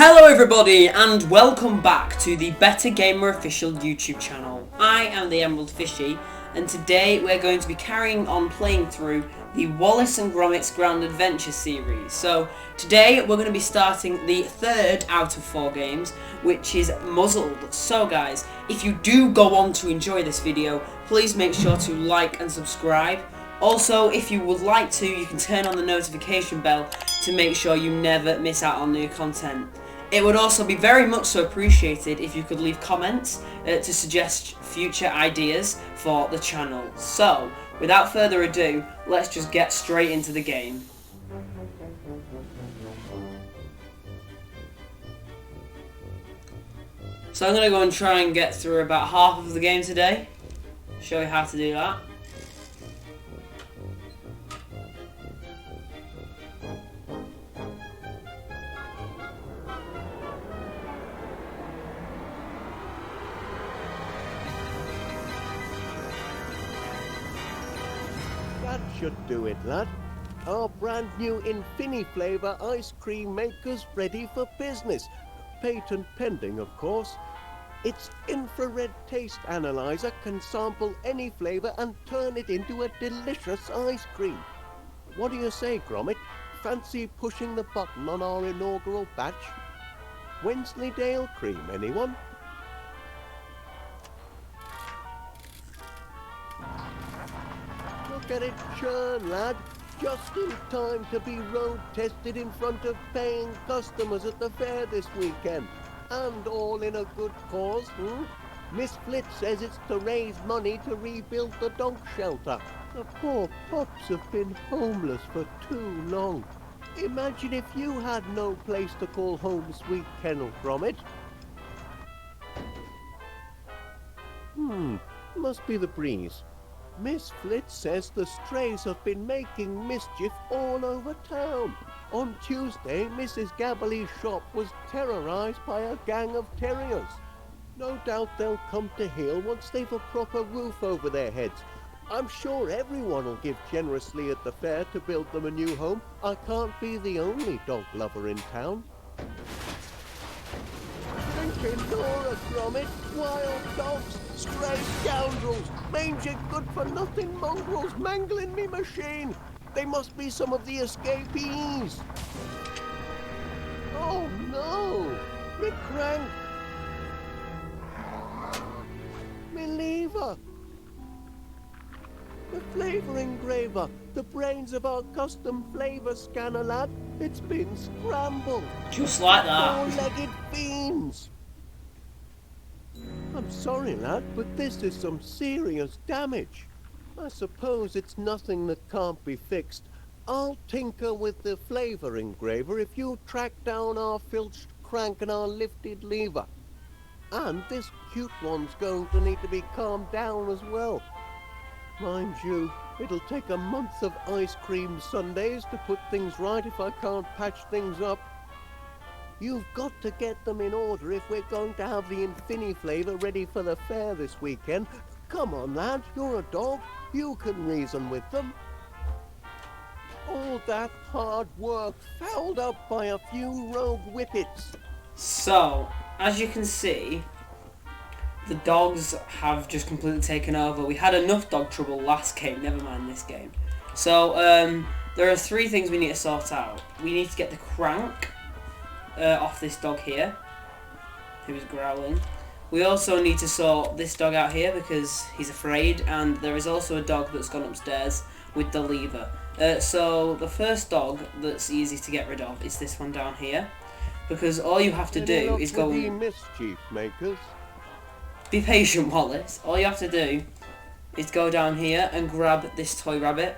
Hello everybody and welcome back to the BetterGamerOfficial YouTube channel. I am TheEmeraldFishy and today we're going to be carrying on playing through the Wallace and Gromit's Grand Adventure series. So today we're going to be starting the third out of 4 games, which is Muzzled. So guys, if you do go on to enjoy this video, please make sure to like and subscribe. Also, if you would like to, you can turn on the notification bell to make sure you never miss out on new content. It would also be very much so appreciated if you could leave comments to suggest future ideas for the channel. So, without further ado, let's just get straight into the game. So I'm going to go and try and get through about half of the game today. Show you how to do that. That should do it, lad. Our brand new Infini flavour ice cream maker's ready for business. Patent pending, of course. Its infrared taste analyzer can sample any flavour and turn it into a delicious ice cream. What do you say, Gromit? Fancy pushing the button on our inaugural batch? Wensleydale cream, anyone? Look at it churn, lad. Just in time to be road tested in front of paying customers at the fair this weekend. And all in a good cause, Miss Flitz says it's to raise money to rebuild the dog shelter. The poor pups have been homeless for too long. Imagine if you had no place to call home, sweet kennel Gromit. Must be the breeze. Miss Flitz says the strays have been making mischief all over town. On Tuesday, Mrs. Gabberly's shop was terrorised by a gang of terriers. No doubt they'll come to heel once they've a proper roof over their heads. I'm sure everyone will give generously at the fair to build them a new home. I can't be the only dog lover in town. Drinking Laura, Gromit, wild dogs, stray scoundrels, mangy good-for-nothing mongrels mangling me machine. They must be some of the escapees. Oh no, me crank, me lever, the flavour engraver, the brains of our custom flavour scanner, lad. It's been scrambled. Just like that. Four-legged fiends. I'm sorry, lad, but this is some serious damage. I suppose it's nothing that can't be fixed. I'll tinker with the flavour engraver if you track down our filched crank and our lifted lever. And this cute one's going to need to be calmed down as well. Mind you, it'll take a month of ice cream sundaes to put things right if I can't patch things up. You've got to get them in order if we're going to have the Infini flavour ready for the fair this weekend. Come on, lad, you're a dog. You can reason with them. All that hard work fouled up by a few rogue whippets. So, as you can see, the dogs have just completely taken over. We had enough dog trouble last game, never mind this game. So, there are 3 things we need to sort out. We need to get the crank off this dog here, who's growling. We also need to sort this dog out here because he's afraid, and there is also a dog that's gone upstairs with the lever. So the first dog that's easy to get rid of is this one down here, because all you have to do is go... mischief makers. Be patient, Wallace. All you have to do is go down here and grab this toy rabbit.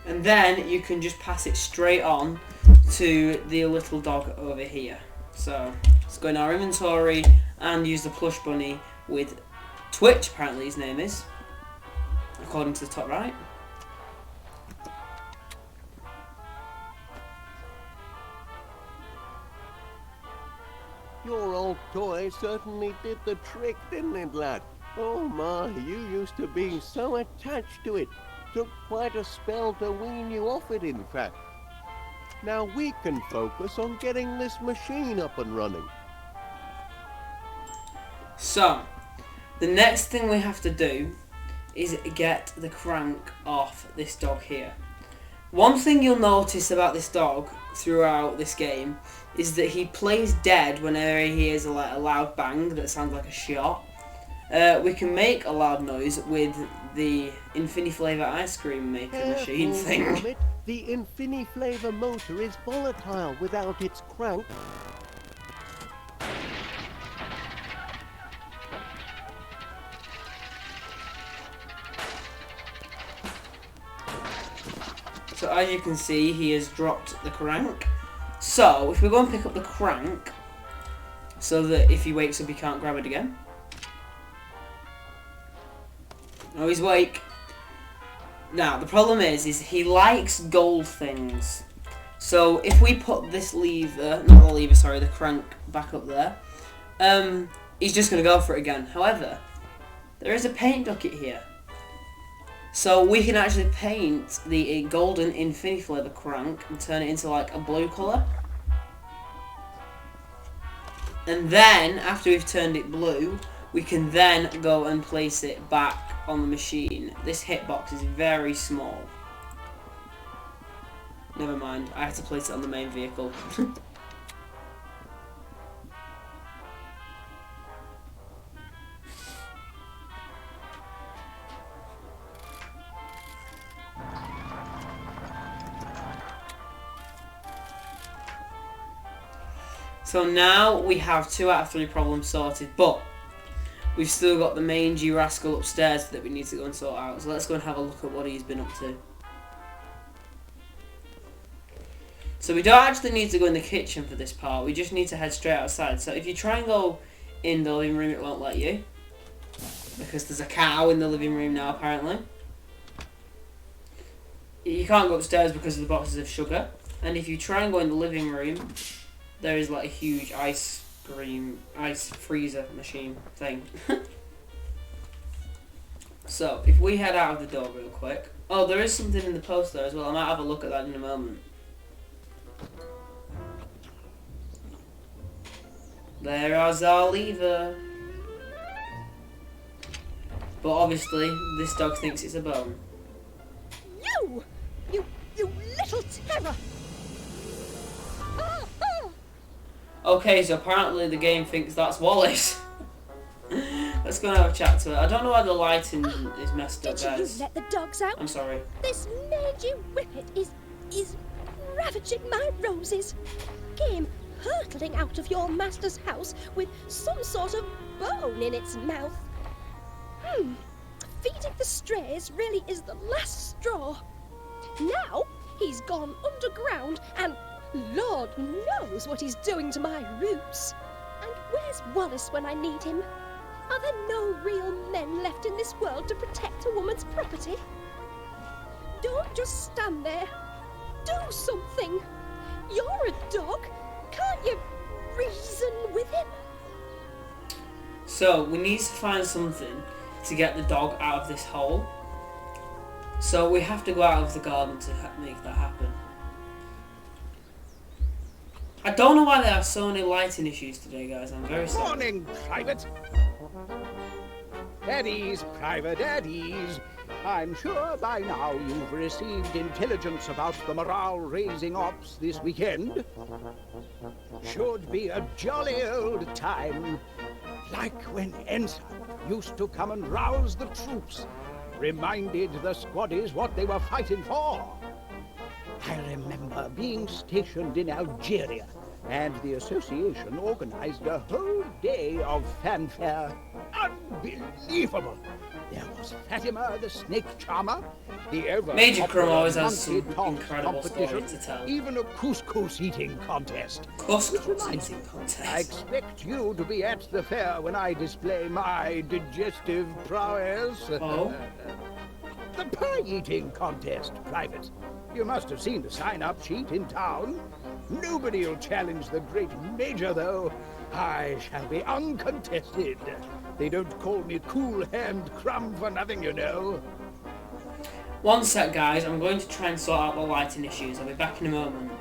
And then you can just pass it straight on to the little dog over here. So let's go in our inventory and use the plush bunny with Twitch, apparently his name is, according to the top right. Your old toy certainly did the trick, didn't it, lad? Oh my, you used to be so attached to it. Took quite a spell to wean you off it, in fact. Now we can focus on getting this machine up and running. So, the next thing we have to do is get the crank off this dog here. One thing you'll notice about this dog throughout this game is that he plays dead whenever he hears a loud bang that sounds like a shot. We can make a loud noise with the Infiniflavor ice cream maker machine thing. Gromit. The Infiniflavor motor is volatile without its crank. So as you can see, he has dropped the crank. So if we go and pick up the crank, so that if he wakes up he can't grab it again. Oh, he's awake. Now the problem is he likes gold things. So if we put this lever, not the lever, sorry, the crank back up there, he's just going to go for it again. However, there is a paint bucket here. So we can actually paint the golden Infiniflavor crank and turn it into like a blue colour. And then, after we've turned it blue, we can then go and place it back on the machine. This hitbox is very small. Never mind, I have to place it on the main vehicle. So now we have 2 out of 3 problems sorted, but we've still got the mangy rascal upstairs that we need to go and sort out. So let's go and have a look at what he's been up to. So we don't actually need to go in the kitchen for this part, we just need to head straight outside. So if you try and go in the living room, it won't let you, because there's a cow in the living room now apparently. You can't go upstairs because of the boxes of sugar, and if you try and go in the living room, there is like a huge ice freezer machine thing. So if we head out of the door real quick. Oh, there is something in the post there as well. I might have a look at that in a moment. There is our lever. But obviously this dog thinks it's a bone. You little terror! Okay, so apparently the game thinks that's Wallace. Let's go and have a chat to it. I don't know why the lighting is messed up, Did guys. you let the dogs out? I'm sorry. This mangy whippet is ravaging my roses. Came hurtling out of your master's house with some sort of bone in its mouth. Feeding the strays really is the last straw. Now he's gone underground and Lord knows what he's doing to my roots. And where's Wallace when I need him? Are there no real men left in this world to protect a woman's property? Don't just stand there. Do something. You're a dog. Can't you reason with him? So we need to find something to get the dog out of this hole. So we have to go out of the garden to make that happen. I don't know why there are so many lighting issues today, guys. I'm very sorry. Morning, Private. At ease, Private, at ease. I'm sure by now you've received intelligence about the morale-raising ops this weekend. Should be a jolly old time. Like when Ensign used to come and rouse the troops. Reminded the squaddies what they were fighting for. I remember being stationed in Algeria, and the association organized a whole day of fanfare. Unbelievable! There was Fatima the snake charmer, the ever Major Crumb always has Monty some talk incredible stories competition, to tell. even a couscous eating contest. Couscous Which eating contest. I expect you to be at the fair when I display my digestive prowess. Oh? The pie-eating contest, Private. You must have seen the sign-up sheet in town. Nobody'll challenge the great Major, though. I shall be uncontested. They don't call me Cool Hand Crumb for nothing, you know. One sec, guys. I'm going to try and sort out the lighting issues. I'll be back in a moment.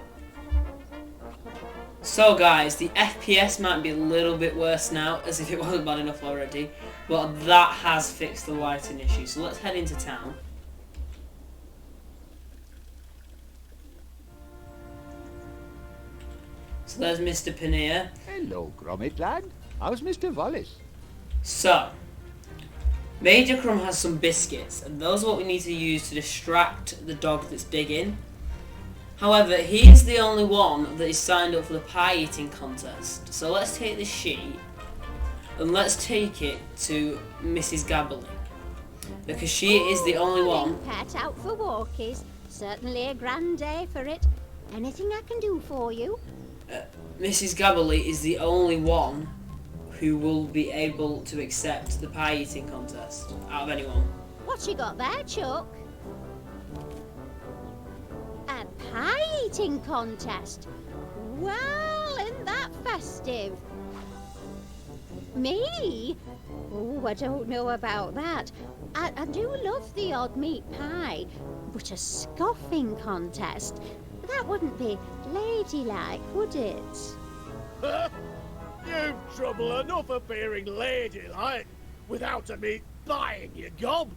So, guys, the FPS might be a little bit worse now, as if it wasn't bad enough already. But that has fixed the lighting issue. So let's head into town. So there's Mr. Paneer. Hello, Gromit lad. How's Mr. Wallace? So, Major Crumb has some biscuits, and those are what we need to use to distract the dog that's digging. However, he is the only one that is signed up for the pie eating contest. So let's take this sheet, and let's take it to Mrs. Gabberly. Because she is the only one... Pet out for walkies. Certainly a grand day for it. Anything I can do for you? Mrs. Gabberly is the only one who will be able to accept the pie eating contest out of anyone. What you got there, Chuck? A pie eating contest? Well, isn't that festive? Me? Oh, I don't know about that. I do love the odd meat pie, but a scoffing contest? That wouldn't be ladylike, would it? You've trouble enough appearing ladylike without a meat buying you, gob.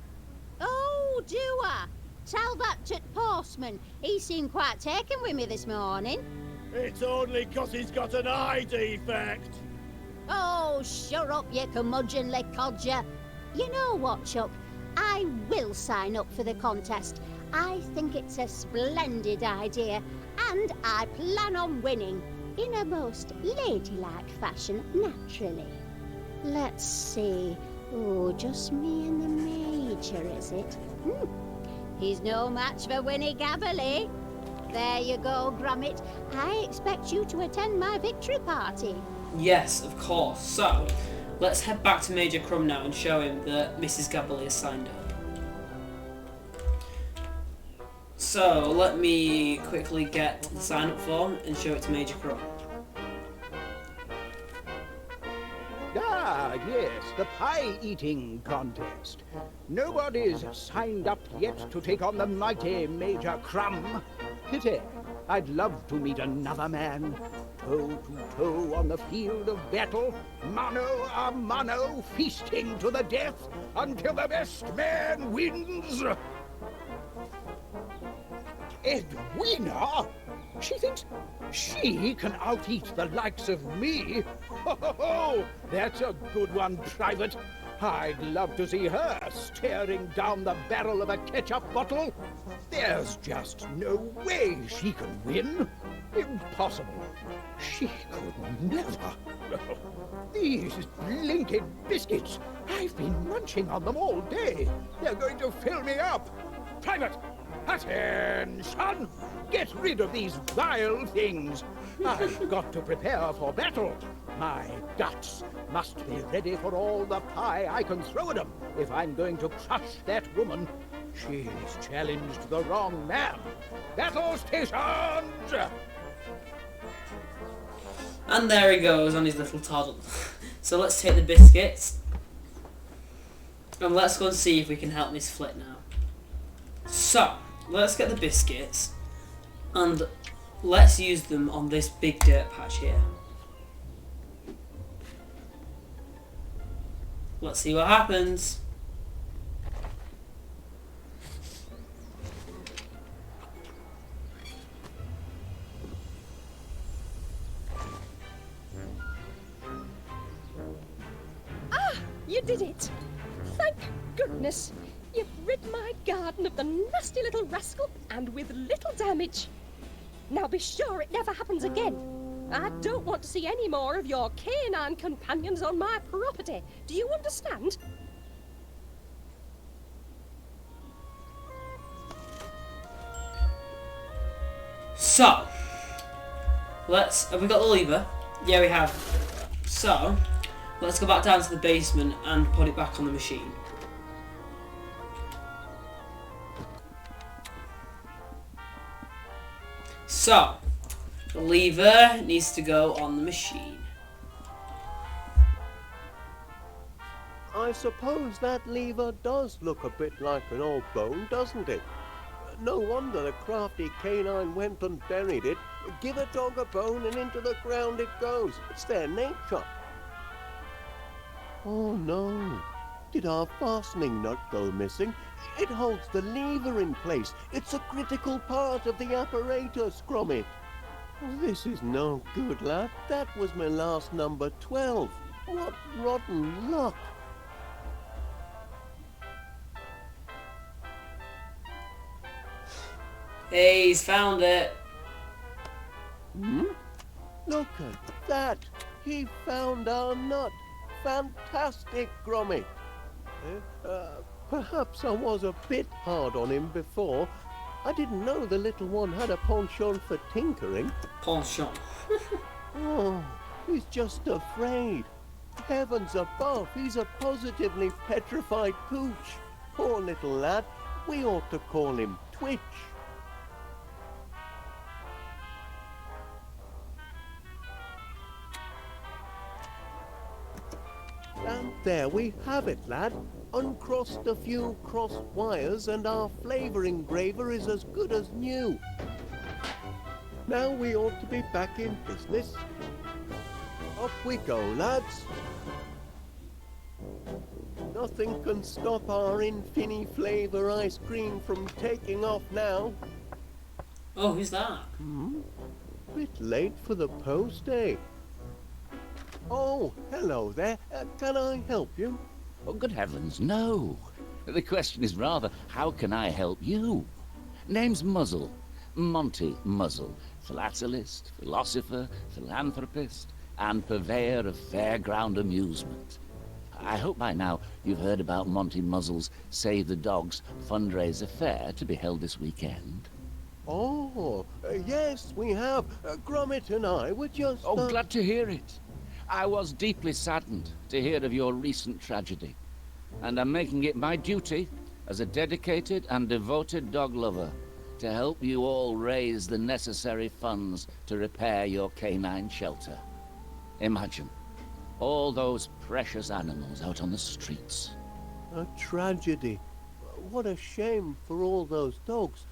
Oh, do I? Tell that to postman. He seemed quite taken with me this morning. It's only 'cause he's got an eye defect. Oh, shut up, you curmudgeonly codger. You know what, Chuck? I will sign up for the contest. I think it's a splendid idea, and I plan on winning. In a most ladylike fashion, naturally. Let's see. Oh, just me and the Major, is it? He's no match for Winnie Gabberly. There you go, Gromit. I expect you to attend my victory party. Yes, of course. So, let's head back to Major Crumb now and show him that Mrs. Gabberly has signed up. So, let me quickly get the sign-up form and show it to Major Crumb. Ah, yes, the pie-eating contest. Nobody's signed up yet to take on the mighty Major Crumb. Pity. I'd love to meet another man. Toe to toe on the field of battle, mano a mano, feasting to the death until the best man wins. Edwina? She thinks she can out-eat the likes of me? Oh, that's a good one, Private. I'd love to see her staring down the barrel of a ketchup bottle. There's just no way she can win. Impossible. She could never. These blinking biscuits. I've been munching on them all day. They're going to fill me up. Private! Attention! Get rid of these vile things. I've got to prepare for battle. My guts must be ready for all the pie I can throw at them if I'm going to crush that woman. She's challenged the wrong man. Battle stations! And there he goes on his little toddle. So let's take the biscuits. And let's go and see if we can help Miss Flit now. So, let's get the biscuits and let's use them on this big dirt patch here. Let's see what happens. Ah, you did it. Thank goodness. You've rid my garden of the nasty little rascal, and with little damage. Now be sure it never happens again. I don't want to see any more of your canine companions on my property. Do you understand? So, have we got the lever? Yeah, we have. So, let's go back down to the basement and put it back on the machine. So, the lever needs to go on the machine. I suppose that lever does look a bit like an old bone, doesn't it? No wonder the crafty canine went and buried it. Give a dog a bone and into the ground it goes. It's their nature. Oh no. Did our fastening nut go missing? It holds the lever in place. It's a critical part of the apparatus, Gromit. Oh, this is no good, lad. That was my last number 12. What rotten luck. Hey, he's found it. Look at that. He found our nut. Fantastic, Gromit. Perhaps I was a bit hard on him before. I didn't know the little one had a penchant for tinkering. Penchant. Oh, he's just afraid. Heavens above, he's a positively petrified pooch. Poor little lad. We ought to call him Twitch. And there we have it, lad. Uncrossed a few crossed wires and our flavor engraver is as good as new. Now we ought to be back in business. Up we go, lads. Nothing can stop our Infini flavor ice cream from taking off now. Oh, who's that? Bit late for the post, eh? Oh, hello there. Can I help you? Oh, good heavens, no. The question is rather, how can I help you? Name's Muzzle. Monty Muzzle. Philatelist, philosopher, philanthropist, and purveyor of fairground amusement. I hope by now you've heard about Monty Muzzle's Save the Dogs fundraiser fair to be held this weekend. Oh, yes, we have. Gromit and I were just... Oh, glad to hear it. I was deeply saddened to hear of your recent tragedy, and I'm making it my duty, as a dedicated and devoted dog lover, to help you all raise the necessary funds to repair your canine shelter. Imagine, all those precious animals out on the streets. A tragedy. What a shame for all those dogs.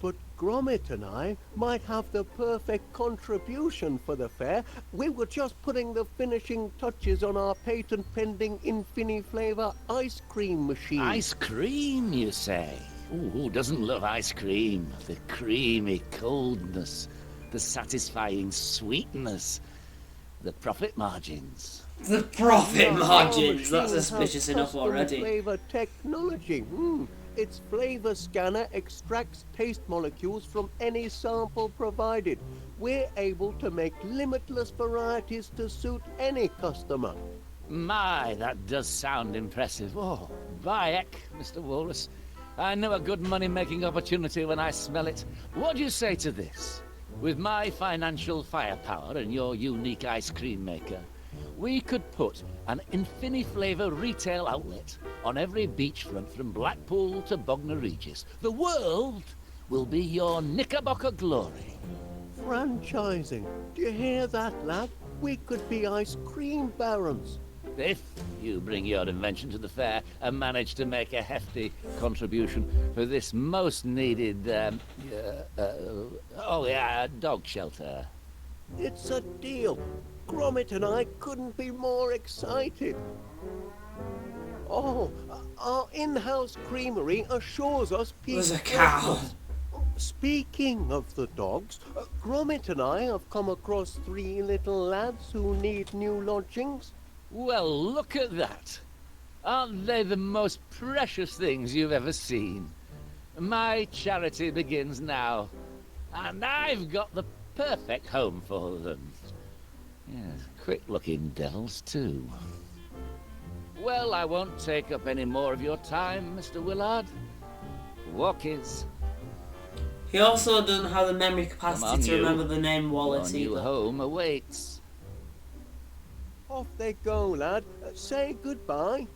But Gromit and I might have the perfect contribution for the fair. We were just putting the finishing touches on our patent-pending Infini flavor ice cream machine. Ice cream, you say? Ooh, who doesn't love ice cream? The creamy coldness, the satisfying sweetness, the profit margins. The profit Our margins. That's machine suspicious has enough custom already. Flavor technology. Its flavor scanner extracts taste molecules from any sample provided. We're able to make limitless varieties to suit any customer. My, that does sound impressive. Oh, Bayek, Mr. Wallace. I know a good money-making opportunity when I smell it. What do you say to this? With my financial firepower and your unique ice cream maker, we could put an Infini-flavor retail outlet on every beachfront from Blackpool to Bognor Regis. The world will be your Knickerbocker glory. Franchising. Do you hear that, lad? We could be ice cream barons. If you bring your invention to the fair and manage to make a hefty contribution for this most needed, dog shelter. It's a deal. Gromit and I couldn't be more excited. Oh, our in-house creamery assures us peace. There's a cow. Speaking of the dogs, Gromit and I have come across 3 little lads who need new lodgings. Well, look at that. Aren't they the most precious things you've ever seen? My charity begins now, and I've got the perfect home for them. Yes, quick-looking devils, too. Well, I won't take up any more of your time, Mr. Willard. Walkies. He also doesn't have the memory capacity to remember the name Wallace Your new either. home awaits. Off they go, lad. Say goodbye.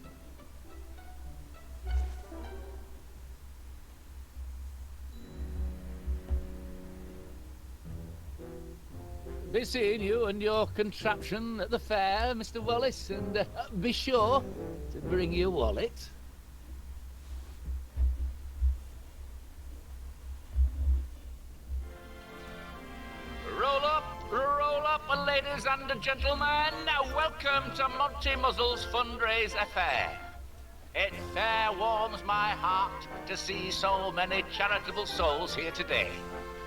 Be seeing you and your contraption at the fair, Mr. Wallace, and be sure to bring your wallet. Roll up, ladies and gentlemen. Welcome to Monty Muzzle's fundraise affair. It fair warms my heart to see so many charitable souls here today.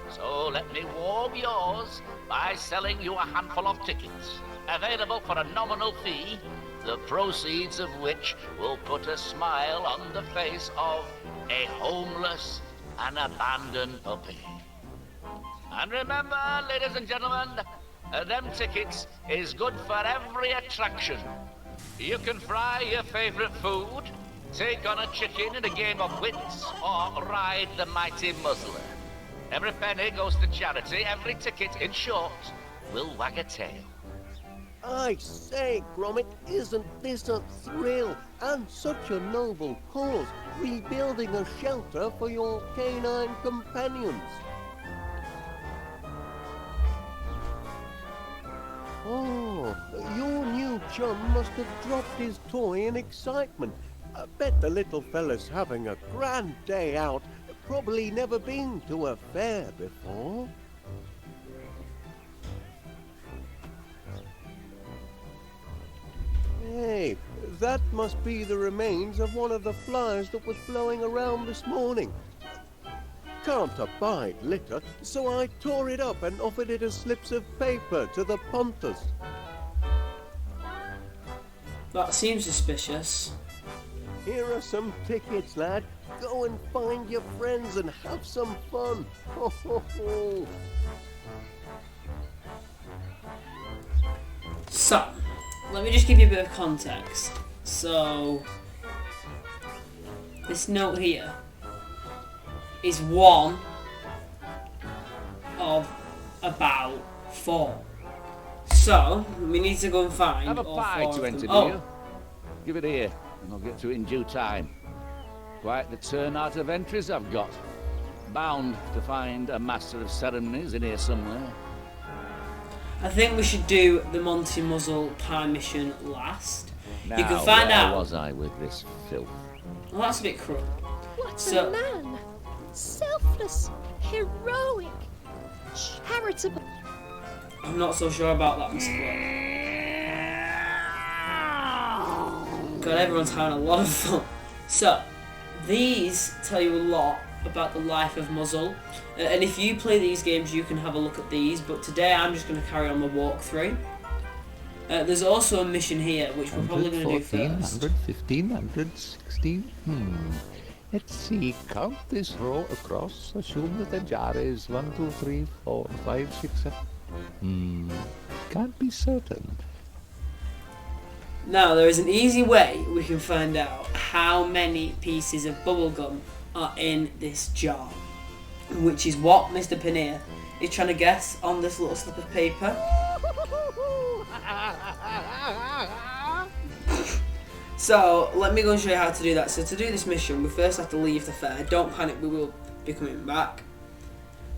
So let me warm yours by selling you a handful of tickets, available for a nominal fee, the proceeds of which will put a smile on the face of a homeless and abandoned puppy. And remember, ladies and gentlemen, them tickets is good for every attraction. You can fry your favorite food, take on a chicken in a game of wits, or ride the mighty Muzzler. Every penny goes to charity. Every ticket, in short, will wag a tail. I say, Gromit, isn't this a thrill? And such a noble cause, rebuilding a shelter for your canine companions. Oh, your new chum must have dropped his toy in excitement. I bet the little fella's having a grand day out. Probably never been to a fair before. Hey, that must be the remains of one of the flies that was blowing around this morning. Can't abide litter, so I tore it up and offered it as slips of paper to the punters. That seems suspicious. Here are some tickets, lad. Go and find your friends and have some fun. Ho, ho, ho. So, let me just give you a bit of context. So, this note here is one of about 4. So, we need to go and find Have a all pie 4 to of enter, them. do you? Give it here, and I'll get to it in due time. Quite the turnout of entries I've got. Bound to find a master of ceremonies in here somewhere. I think we should do the Monty Muzzle pie mission last. Now, you can find where out. was I with this filth? Well, that's a bit cruel. What So- a man! Selfless, heroic, charitable. I'm not so sure about that, Mr. Bloke. God, everyone's having a lot of fun. So, these tell you a lot about the life of Muzzle. And if you play these games, you can have a look at these. But today, I'm just going to carry on the walkthrough. There's also a mission here, which we're probably going to do first. 15, 116. Let's see. Count this row across. Assume that the jar is 1, 2, 3, 4, 5, 6, 7. Can't be certain. Now, there is an easy way we can find out how many pieces of bubblegum are in this jar, which is what Mr. Paneer is trying to guess on this little slip of paper. So, let me go and show you how to do that. So, to do this mission, we first have to leave the fair. Don't panic, we will be coming back.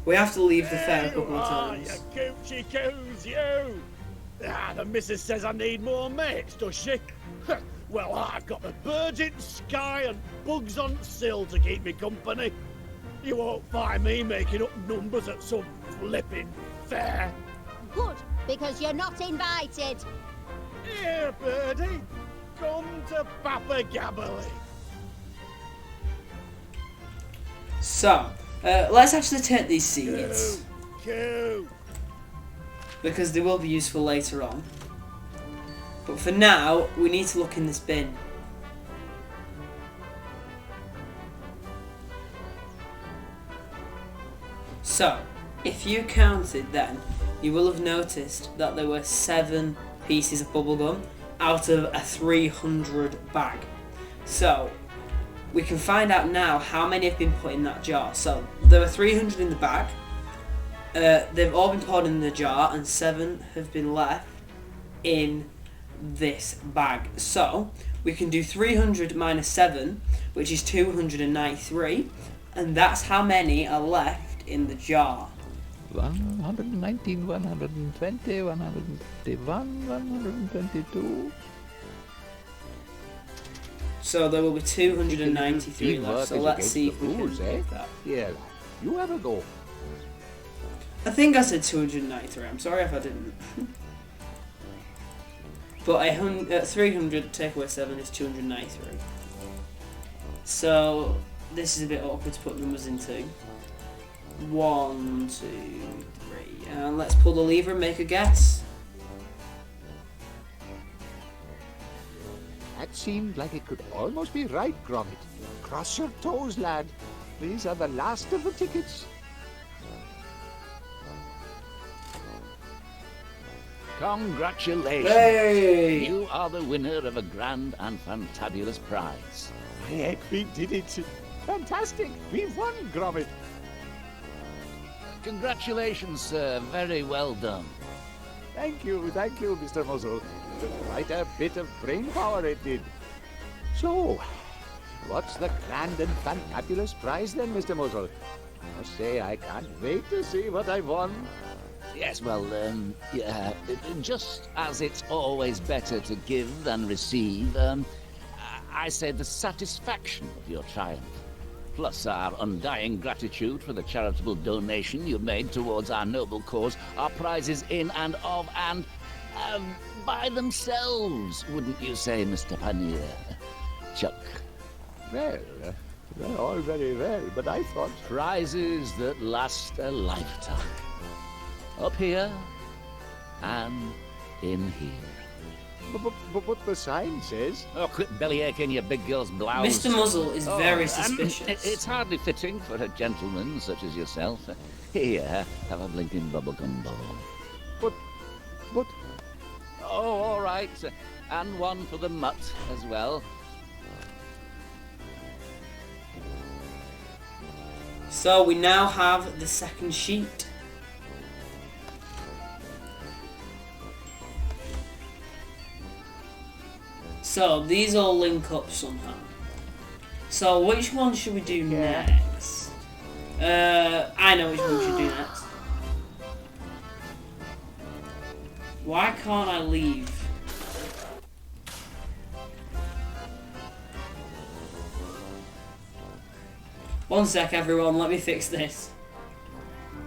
We have to leave the fair a couple of times. You coochie coos, you! The missus says I need more mates, does she? Well, I've got the birds in the sky and bugs on the sill to keep me company. You won't find me making up numbers at some flipping fair. Good, because you're not invited. Here, birdie, come to Papa Gabbly. So, let's actually take these seeds, Coo. because they will be useful later on. But for now, we need to look in this bin. So, if you counted then, you will have noticed that there were 7 pieces of bubblegum out of a 300 bag. So, we can find out now how many have been put in that jar. So, there were 300 in the bag. They've all been poured in the jar, and 7 have been left in this bag. So, we can do 300 minus 7, which is 293, and that's how many are left in the jar. 119, 120, 121, 122. So there will be 293 Teamwork left. So is let's against see the if we can rules, eh? make that. Here, lad, you have a go. I think I said 293. I'm sorry if I didn't. But 300 take away 7 is 293. So this is a bit awkward to put numbers into. 1, 2, 3, and let's pull the lever and make a guess. That seemed like it could almost be right, Gromit. Cross your toes, lad. These are the last of the tickets. Congratulations! Hey! You are the winner of a grand and fantabulous prize. Heck, we did it. Fantastic. We've won, Gromit. Congratulations, sir. Very well done. Thank you, Mr. Muzzle. Quite a bit of brain power it did. So, what's the grand and fantabulous prize then, Mr. Muzzle? I must say, I can't wait to see what I've won. Yes, well, yeah, just as it's always better to give than receive, I say the satisfaction of your triumph, plus our undying gratitude for the charitable donation you made towards our noble cause, are prizes in and of and by themselves, wouldn't you say, Mr. Pannier? Chuck. Well, they're all very well, but I thought... Prizes that last a lifetime. Up here and in here. But the sign says... Oh, quit bellyaching your big girl's blouse. Mr. Muzzle is very suspicious. It's hardly fitting for a gentleman such as yourself. Here, have a blinking bubblegum ball. But... Oh, all right. And one for the mutt as well. So we now have the second sheet. So these all link up somehow. So which one should we do next? I know which one we should do next. Why can't I leave? One sec, everyone, let me fix this.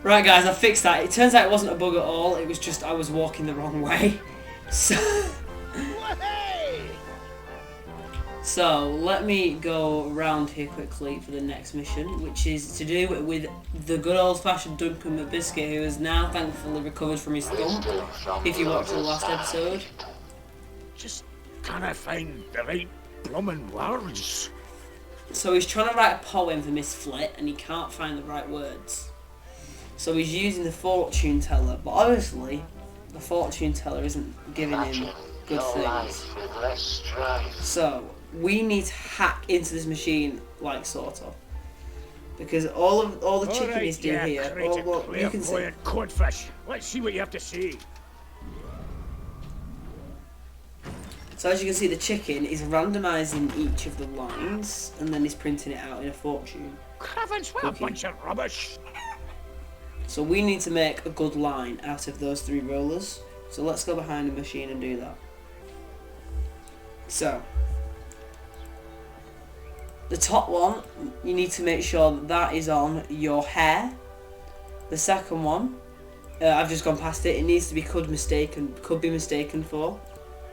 Right, guys, I fixed that. It turns out it wasn't a bug at all, it was just I was walking the wrong way. So let me go around here quickly for the next mission, which is to do with the good old-fashioned Duncan McBiscuit, who has now thankfully recovered from his stump, if you watched the last episode. Just can't find the right bloomin' words. So he's trying to write a poem for Miss Flit, and he can't find the right words. So he's using the fortune teller, but obviously the fortune teller isn't giving him good things. So we need to hack into this machine, like sort of, because all the chicken is do here. Well, you can see. Codfish. Let's see what you have to say. So as you can see, the chicken is randomising each of the lines, and then he's printing it out in a fortune. Cravens, what a bunch of rubbish. So we need to make a good line out of those 3 rollers. So let's go behind the machine and do that. So the top one, you need to make sure that is on your hair. The second one, I've just gone past it. It needs to be could be mistaken for.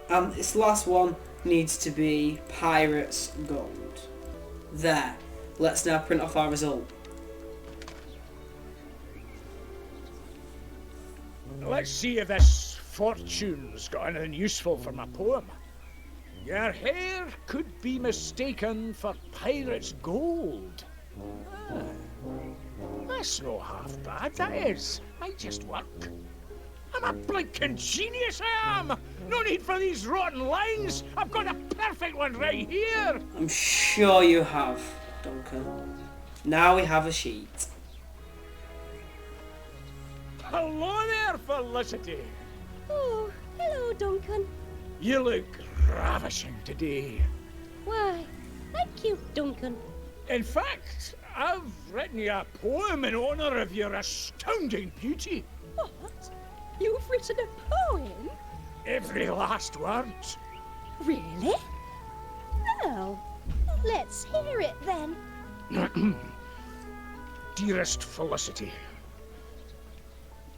And this last one needs to be Pirate's Gold. There. Let's now print off our result. Let's see if this fortune's got anything useful for my poem. Your hair could be mistaken for pirate's gold. That's no half bad, that is. Might just work. I'm a blinking genius, I am! No need for these rotten lines! I've got a perfect one right here! I'm sure you have, Duncan. Now we have a sheet. Hello there, Felicity! Oh, hello, Duncan. You look ravishing today. Why, thank you, Duncan. In fact, I've written you a poem in honour of your astounding beauty. What? You've written a poem? Every last word. Really? Well, Let's hear it then. Dearest Felicity,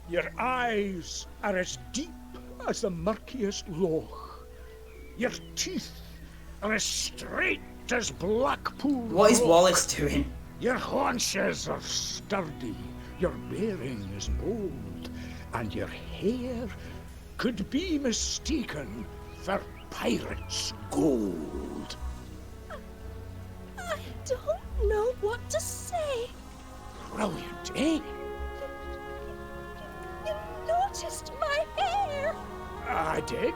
your eyes are as deep as the murkiest loch. Your teeth are as straight as Blackpool. What is Rock. Wallace doing? Your haunches are sturdy, your bearing is bold, and your hair could be mistaken for pirate's gold. I don't know what to say. Brilliant, eh? You noticed my hair. I did.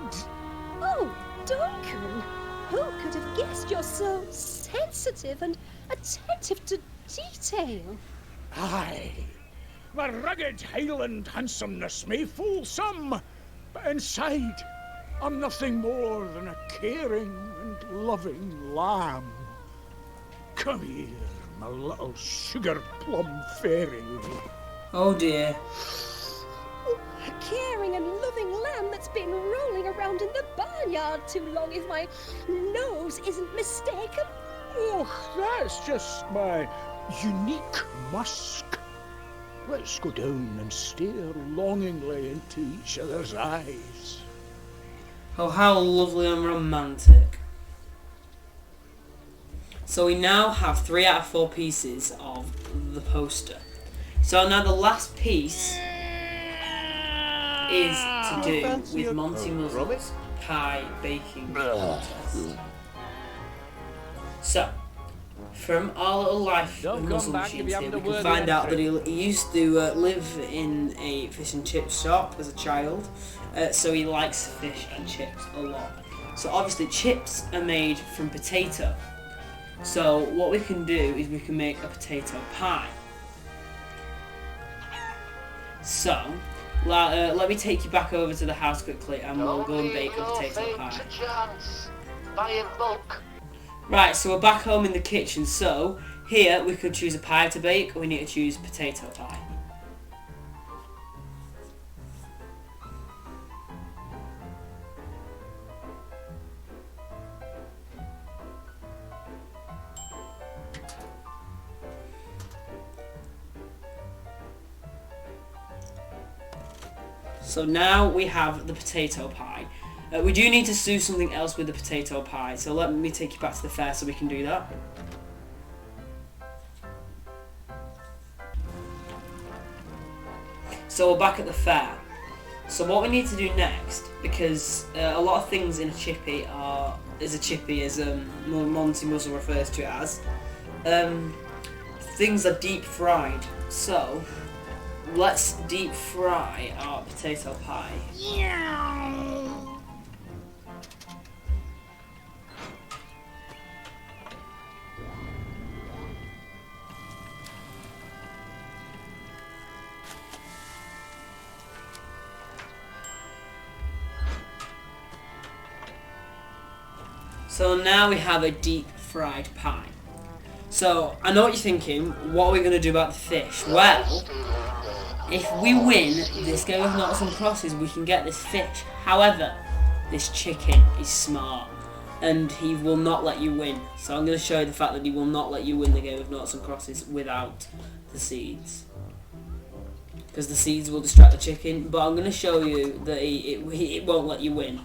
Oh, Duncan, who could have guessed you're so sensitive and attentive to detail? Aye. My rugged Highland handsomeness may fool some, but inside I'm nothing more than a caring and loving lamb. Come here, my little sugar plum fairy. Oh dear. A caring and loving lamb that's been rolling around in the barnyard too long, if my nose isn't mistaken. Oh, that's just my unique musk. Let's go down and stare longingly into each other's eyes. Oh, how lovely and romantic. So we now have 3 out of 4 pieces of the poster. So now the last piece is to do with Monty Muzzle's pie baking contest. So, from our little life Don't of come Muzzle back if Machines you here, haven't we a can word find of out that entry. he used to live in a fish and chip shop as a child, so he likes fish and chips a lot. So obviously chips are made from potato. So what we can do is we can make a potato pie. So, let me take you back over to the house quickly and we'll go and bake a potato pie. Right, so we're back home in the kitchen. So, here we could choose a pie to bake, or we need to choose potato pie. So now we have the potato pie. We do need to do something else with the potato pie, so let me take you back to the fair so we can do that. So we're back at the fair. So what we need to do next, because a lot of things in a chippy are, as Monty Muzzle refers to it as, things are deep fried. So let's deep fry our potato pie. So now we have a deep fried pie. So I know what you're thinking, what are we going to do about the fish? Well, if we win this game of Noughts and Crosses, we can get this fish. However, this chicken is smart and he will not let you win. So I'm going to show you the fact that he will not let you win the game of Noughts and Crosses without the seeds. Because the seeds will distract the chicken, but I'm going to show you that it won't let you win.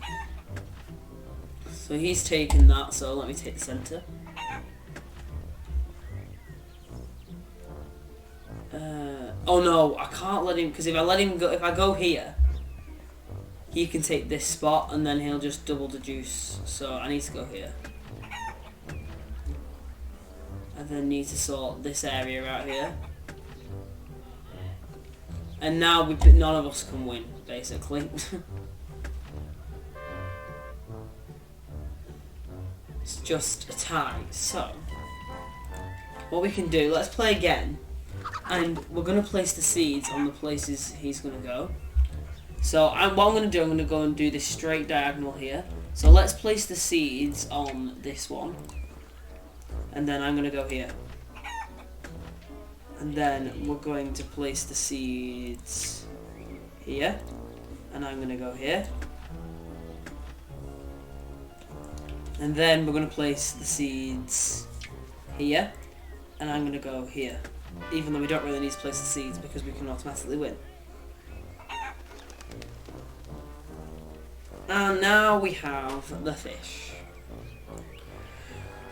So he's taken that, so let me take the centre. Oh no, I can't let him, because if I let him go, if I go here, he can take this spot and then he'll just double the juice. So I need to go here. I then need to sort this area out here. And now none of us can win, basically. It's just a tie. So, what we can do, let's play again. And we're going to place the seeds on the places he's going to go. So, what I'm going to do, I'm going to go and do this straight diagonal here. So let's place the seeds on this one. And then I'm going to go here. And then we're going to place the seeds here. And I'm going to go here. And then we're going to place the seeds here, and I'm going to go here. Even though we don't really need to place the seeds because we can automatically win. And now we have the fish.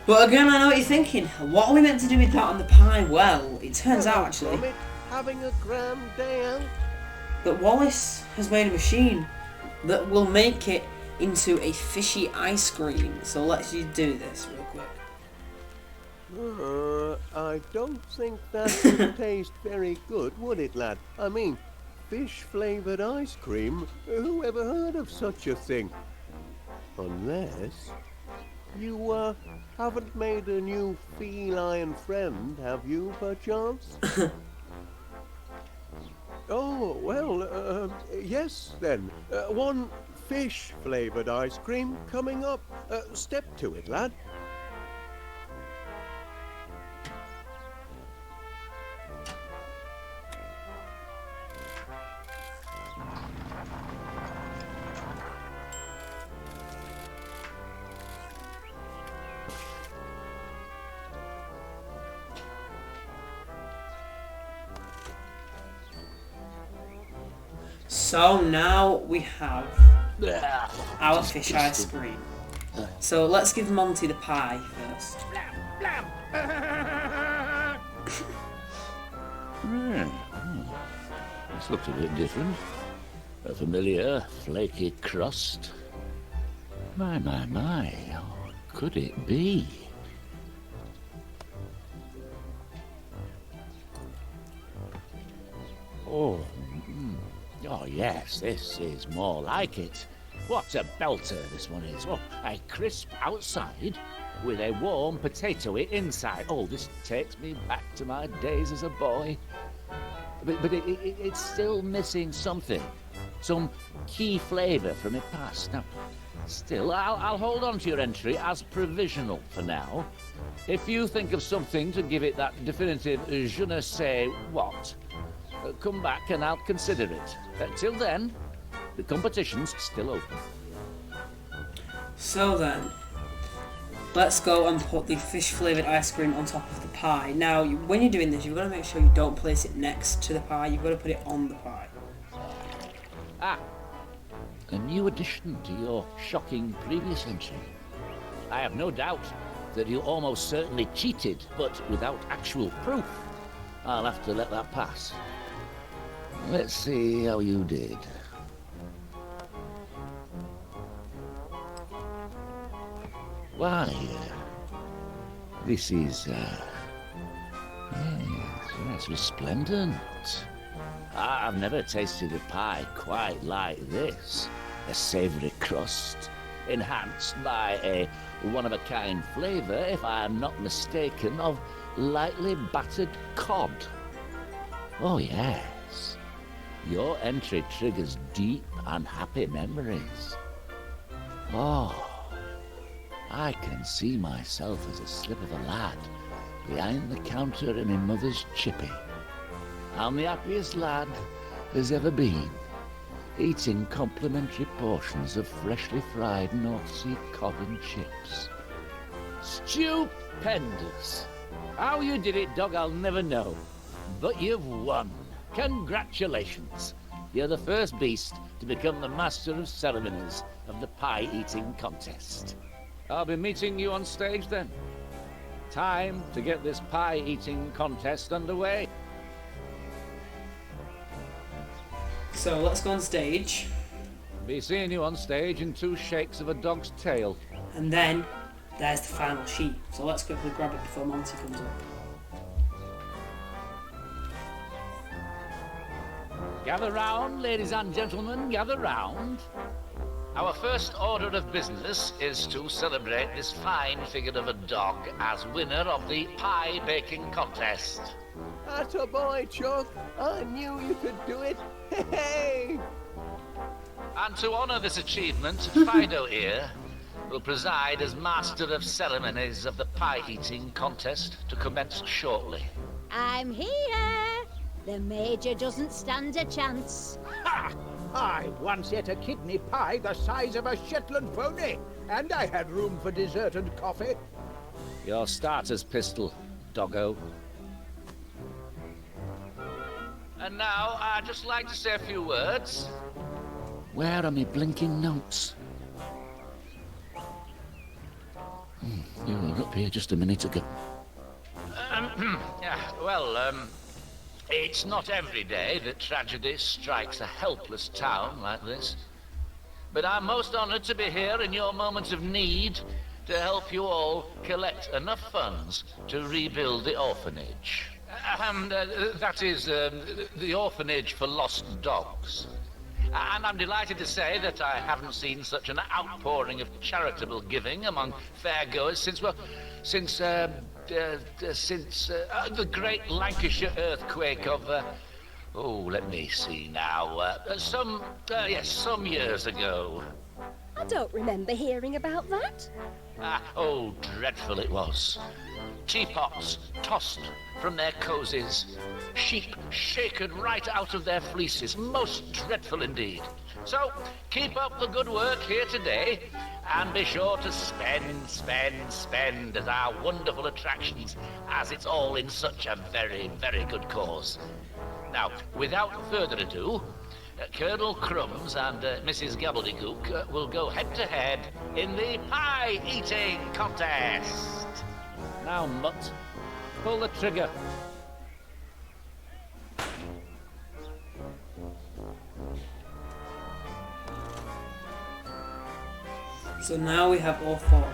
But again, I know what you're thinking. What are we meant to do with that on the pie? Well, it turns out actually Gromit, having a grand day out? that Wallace has made a machine that will make it into a fishy ice cream. So let's do this real quick. I don't think that would taste very good, would it, lad? I mean, fish-flavoured ice cream? Who ever heard of such a thing? Unless you, haven't made a new feline friend, have you, perchance? Oh, well, yes, then. One fish-flavoured ice cream coming up. Step to it, lad. So now we have our fish ice cream. So let's give Monty the pie first. This looks a bit different. A familiar flaky crust. My. Oh, could it be? Oh, oh yes, this is more like it. What a belter this one is. Oh, a crisp outside with a warm potatoey inside. Oh, this takes me back to my days as a boy. But it's still missing something. Some key flavour from its past. Now, still, I'll hold on to your entry as provisional for now. If you think of something to give it that definitive je ne sais what, come back and I'll consider it. Till then, the competition's still open. So then, let's go and put the fish flavoured ice cream on top of the pie. Now, when you're doing this, you've got to make sure you don't place it next to the pie. You've got to put it on the pie. Ah, a new addition to your shocking previous entry. I have no doubt that you almost certainly cheated, but without actual proof. I'll have to let that pass. Let's see how you did. Why, this is, yes, resplendent. I've never tasted a pie quite like this. A savoury crust, enhanced by a one-of-a-kind flavour, if I'm not mistaken, of lightly battered cod. Oh, yes. Your entry triggers deep and happy memories. Oh, I can see myself as a slip of a lad behind the counter in my mother's chippy. I'm the happiest lad there's ever been, eating complimentary portions of freshly fried North Sea cod and chips. Stupendous! How you did it, dog, I'll never know. But you've won. Congratulations. You're the first beast to become the master of ceremonies of the pie-eating contest. I'll be meeting you on stage then. Time to get this pie-eating contest underway. So let's go on stage. Be seeing you on stage in 2 shakes of a dog's tail. And then, there's the final sheet. So let's quickly grab it before Monty comes up. Gather round, ladies and gentlemen, gather round. Our first order of business is to celebrate this fine figure of a dog as winner of the pie baking contest. Atta boy, Chuck. I knew you could do it. Hey! And to honour this achievement, Fido here will preside as master of ceremonies of the pie-eating contest to commence shortly. I'm here. The Major doesn't stand a chance. Ha! I once ate a kidney pie the size of a Shetland pony, and I had room for dessert and coffee. Your starter's pistol, doggo. And now, I'd just like to say a few words. Where are my blinking notes? You were up here just a minute ago. It's not every day that tragedy strikes a helpless town like this. But I'm most honored to be here in your moment of need to help you all collect enough funds to rebuild the orphanage. That is, the orphanage for lost dogs. And I'm delighted to say that I haven't seen such an outpouring of charitable giving among fairgoers since the great Lancashire earthquake of, let me see now, some years ago. I don't remember hearing about that. Dreadful it was. Teapots tossed from their cozies, sheep shaken right out of their fleeces. Most dreadful indeed. So, keep up the good work here today, and be sure to spend at our wonderful attractions, as it's all in such a very, very good cause. Now, without further ado, Colonel Crumbs and Mrs. Gobbledygook will go head-to-head in the pie-eating contest. Now, Mutt, pull the trigger. So now we have all four.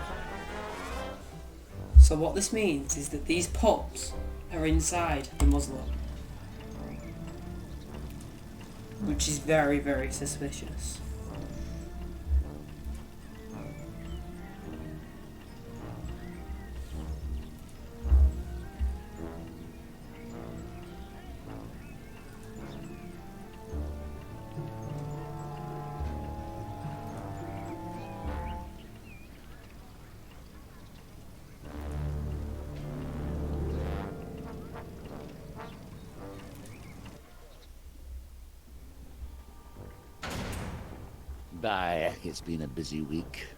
So what this means is that these pups are inside the Muzzle, which is very, very suspicious. It's been a busy week.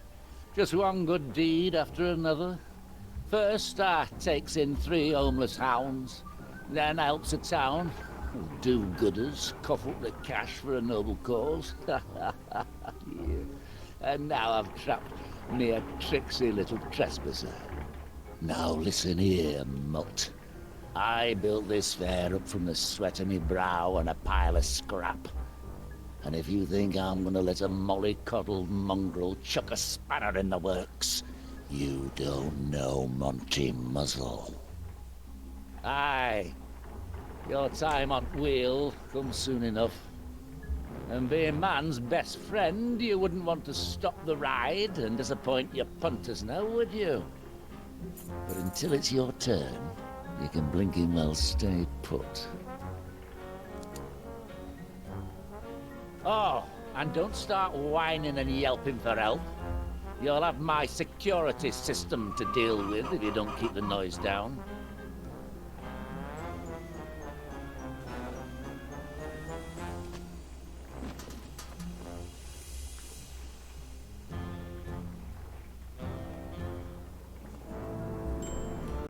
Just one good deed after another. First, I takes in 3 homeless hounds, then I helps a town, do-gooders, cough up the cash for a noble cause. Yeah. And now I've trapped me a tricksy little trespasser. Now listen here, mutt. I built this fair up from the sweat of me brow and a pile of scrap. And if you think I'm gonna let a mollycoddled mongrel chuck a spanner in the works, you don't know Monty Muzzle. Aye, your time on wheel comes soon enough. And being man's best friend, you wouldn't want to stop the ride and disappoint your punters now, would you? But until it's your turn, you can blinking well stay put. Oh, and don't start whining and yelping for help. You'll have my security system to deal with if you don't keep the noise down.